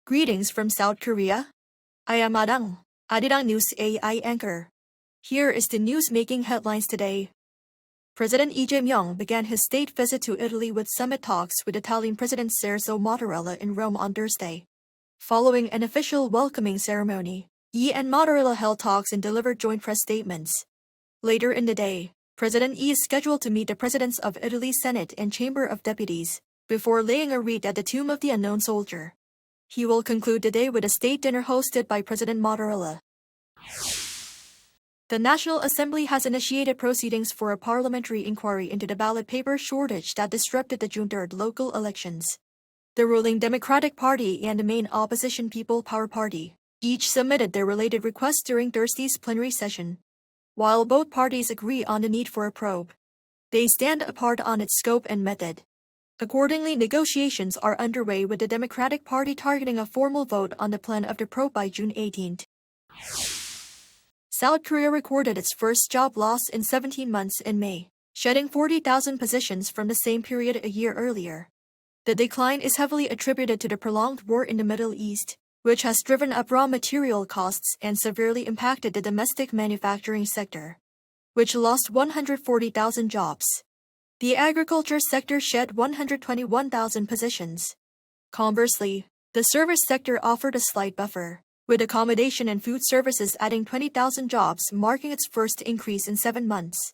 Greetings from South Korea. I am Adang, Arirang News AI anchor. Here is the news making headlines today. President Lee Jae-myung began his state visit to Italy with summit talks with Italian President Sergio Mattarella in Rome on Thursday. Following an official welcoming ceremony, Lee and Mattarella held talks and delivered joint press statements. Later in the day, President Lee is scheduled to meet the presidents of Italy's Senate and Chamber of Deputies before laying a wreath at the tomb of the unknown soldier. He will conclude the day with a state dinner hosted by President Mattarella. The National Assembly has initiated proceedings for a parliamentary inquiry into the ballot paper shortage that disrupted the June 3rd local elections. The ruling Democratic Party and the main opposition People Power Party each submitted their related requests during Thursday's plenary session. While both parties agree on the need for a probe, they stand apart on its scope and method. Accordingly, negotiations are underway with the Democratic Party targeting a formal vote on the plan of the probe by June 18th. South Korea recorded its first job loss in 17 months in May, shedding 40,000 positions from the same period a year earlier. The decline is heavily attributed to the prolonged war in the Middle East, which has driven up raw material costs and severely impacted the domestic manufacturing sector, which lost 140,000 jobs. The agriculture sector shed 121,000 positions. Conversely, the service sector offered a slight buffer, with accommodation and food services adding 20,000 jobs, marking its first increase in 7 months.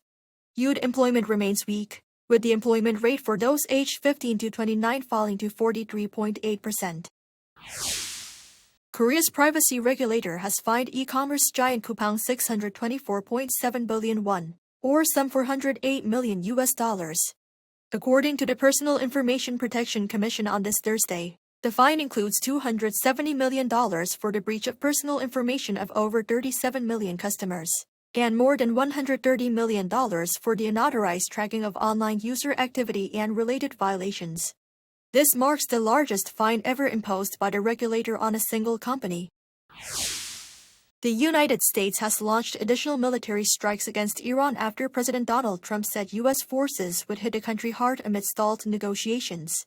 Youth employment remains weak, with the employment rate for those aged 15 to 29 falling to 43.8%. Korea's privacy regulator has fined e-commerce giant Coupang 624.7 billion won, or some $408 million. According to the Personal Information Protection Commission on this Thursday, the fine includes $270 million for the breach of personal information of over 37 million customers, and more than $130 million for the unauthorized tracking of online user activity and related violations. This marks the largest fine ever imposed by the regulator on a single company. The United States has launched additional military strikes against Iran after President Donald Trump said U.S. forces would hit the country hard amid stalled negotiations.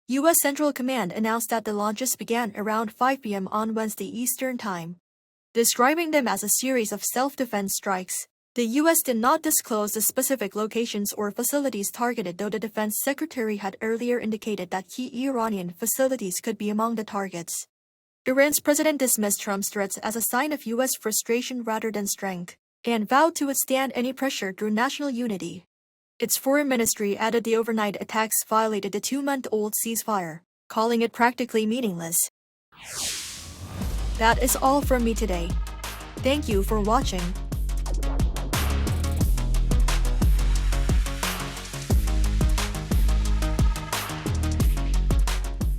U.S. Central Command announced that the launches began around 5 p.m. on Wednesday Eastern Time. Describing them as a series of self-defense strikes, the U.S. did not disclose the specific locations or facilities targeted, though the Defense Secretary had earlier indicated that key Iranian facilities could be among the targets. Iran's president dismissed Trump's threats as a sign of U.S. frustration rather than strength, and vowed to withstand any pressure through national unity. Its foreign ministry added the overnight attacks violated the 2-month-old ceasefire, calling it practically meaningless. That is all from me today. Thank you for watching.